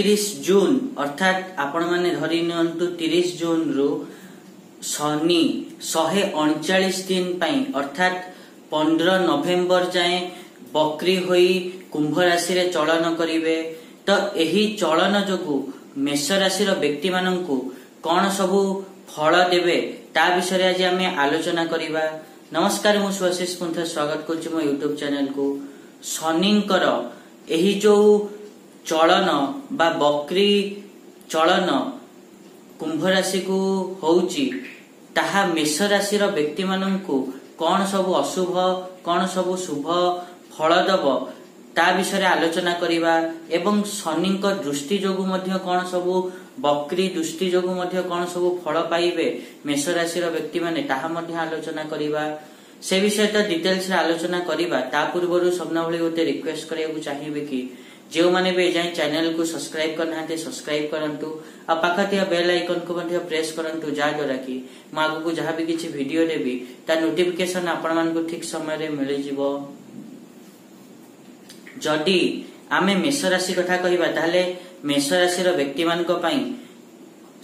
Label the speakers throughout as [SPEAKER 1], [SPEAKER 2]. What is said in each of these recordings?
[SPEAKER 1] 31 जून अर्थात आपण माने धरि नियंतु 30 जून रु शनि 139 दिन पई अर्थात 15 नवेम्बर जाए बकरी होई कुंभ राशि रे चलन करिवे। तो एही चलन जोगु मेष राशि रो व्यक्ति माननकु कोन सबु फल देबे ता विषय आज आम आलोचना करिबा। नमस्कार, मु सुआशीष पुंथ स्वागत करछि मो यूट्यूब चैनल को। शनिंकर एही जो चलन बा बकरी चलन कुंभ राशि को होउची ताहा मेष राशि रो व्यक्ति माननकु कोन सबु अशुभ कोन सबु शुभ फल दब ता विषय आलोचना करिबा। एवं शनिंक दृष्टि जोगु मध्य कोन सबु बकरी दृष्टि जोगु मध्य कोन सबु फल पाइबे मेष राशि रो व्यक्ति माने ताहा मध्य आलोचना करिबा। से विषय तो डिटेल्स रे आलोचना करिबा। ता पूर्वरु सबना भली गोटे रिक्वेस्ट करिया चाहिबे कि जो माने बे जाय चैनल को सब्सक्राइब करनाते सब्सक्राइब करंतु आ पाखतिया बेल आइकन को मध्य प्रेस करंतु जा द्वारा कि मागु को जहां भी किछि वीडियो देबी ता नोटिफिकेशन आपण मान को ठीक समय रे मिलि जिवो। जदि आमे मेष राशि कथा कहिबा ताले मेष राशि रो व्यक्ति मान को पई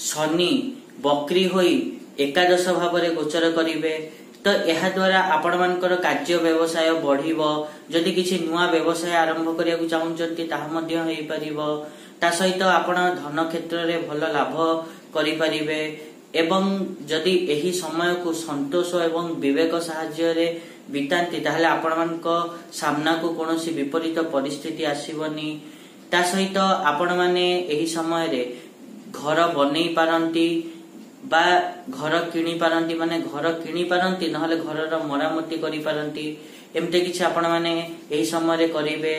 [SPEAKER 1] शनि बकरी होई एकादश भाव रे गोचर करिवे। तो यह द्वारा आपण मानकर कार्य व्यवसाय बढ़िबो। जदि किछि नुआ व्यवसाय आरंभ करिया को चाहउचंती ताहा मध्य होई परिबो। ता सहित आपण धन क्षेत्र रे भल लाभ करि परिबे। एवं जदि एही समय को संतोष एवं विवेक सहाय्य रे बितांती ताहले आपण मानक सामना को कोनोसी विपरीत परिस्थिति आसीबनी। ता सहित आपण माने एही समय रे घर बनै पारंती बा घर किणी पारंती, माने घर किणी पारंती नहले घरर मरामती करि पारंती। एमते किछि आपण माने एही समय रे करिवे।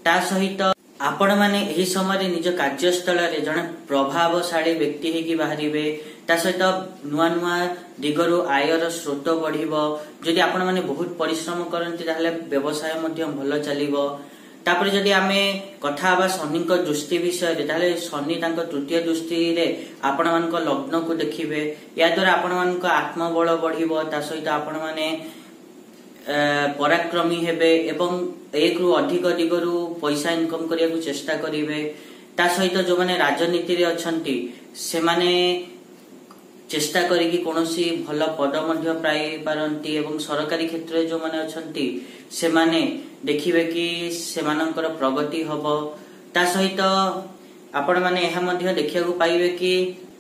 [SPEAKER 1] ता सहित आपण माने एही समय रे निज कार्यस्थल रे जने प्रभावशाली व्यक्ति हेकी बाहरिवे। ता सहित नुआ नुआ दिगरु आयर स्रोत बढ़िबो। जदि आपण माने बहुत परिश्रम करंती ताहले व्यवसाय मध्य भलो चलिबो। तापर जदि आमे कथा बा शनि को दृष्टि विषय रे ताले शनि तांको तृतीय दृष्टि रे आपण मानक लग्न को देखिबे। या द्वारा आपण मानक आत्मबल बढ़िबो। ता सहित आपण माने पराक्रमी हेबे एवं एक रु अधिक दिगरु पैसा इनकम करिया को चेष्टा करिवे। ता सहित जो माने राजनीति रे अछंती से माने चेष्टा करिकि कोनोसी भल पद मध्य प्राय पारंती। एवं सरकारी क्षेत्र रे जो माने अछंती से माने देखिबे कि सेमानंकर प्रगति हबो। ता सहित आपण माने एहा मध्य देखिया को पाइबे कि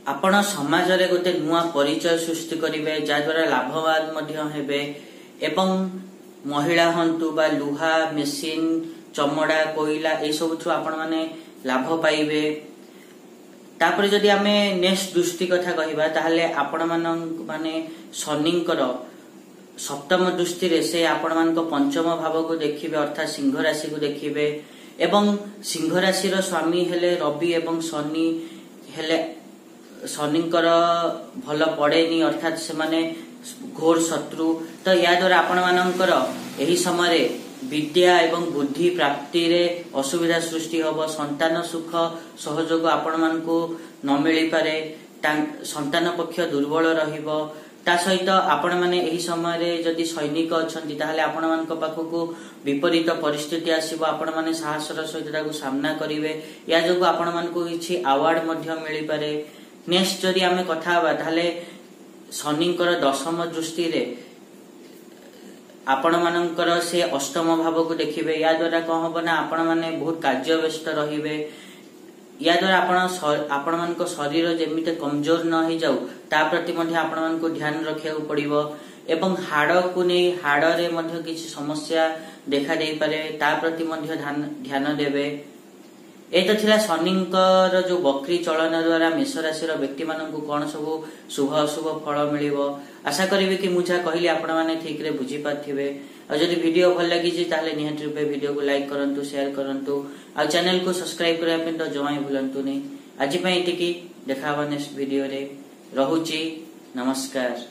[SPEAKER 1] आपण समाज रे गोटे नुआ परिचय सृष्टि करिवे जा द्वारा लाभवान मध्य हेबे। एवं महिला हंतु बा लुहा मेसिन चमड़ा कोइला ए सब छु आपण माने लाभ पाइबे। तापर जदि आमे नेक्स्ट दृष्टि कथा कहिबा ताहले आपण माने शनिंकर सप्तम दृष्टि रे से आपण मान को पंचम भाव को देखिबे अर्थात सिंह राशि को देखिबे। एवं सिंह राशि रो स्वामी हेले रवि एवं शनि हेले शनिंकर भल पड़ेनी अर्थात से माने घोर शत्रु। तो या द्वारा आपण मानकर एही समय रे विद्या एवं बुद्धि प्राप्ति रे असुविधा सृष्टि होबो। संतान सुख सहयोग आपण मान को न मिली पारे। संतान पक्ष दुर्बल रहिबो। ता सहित आपण माने एही समय रे जदि सैनिक अछंती ताहले आपण मान को पाखको विपरीत परिस्थिति आसीबो। आपण माने साहसर सहित ताको सामना करिवे। या जोगु आपण मान को किछि अवार्ड मध्य मिली पारे। नेक्स्ट जदि आमे कथा बा ताहले शनिंकर दशम दृष्टि रे आपण मानकर से अष्टम भाव को देखिबे। या द्वारा कह हबो ना आपण माने बहुत कार्य व्यस्त रहिबे। या द्वारा आपण मान को शरीर जेमिते कमजोर न हो जाऊ ता प्रति मध्य आपण मान को ध्यान रखिया पड़िबो। एवं हाड़ को नै हाड़ रे मध्य किछि समस्या देखा देई पारे ता प्रति मध्य ध्यान देबे। एतो थिला शनिंकर जो बकरी चलन द्वारा मेष राशि रो व्यक्ति माननकु कोन सब शुभ अशुभ फल मिलिबो। आशा करिवे कि मुझा कहली आपण माने ठीक रे बुझी पाथिबे। और जदि वीडियो भल लागि छि ताले निहाती रूपे वीडियो को लाइक करंतु शेयर करंतु और चैनल को सब्सक्राइब करबा पे तो जमाई भूलंतु नै। आज पई एतिकी देखाबा नेक्स्ट वीडियो रे। रहुची नमस्कार।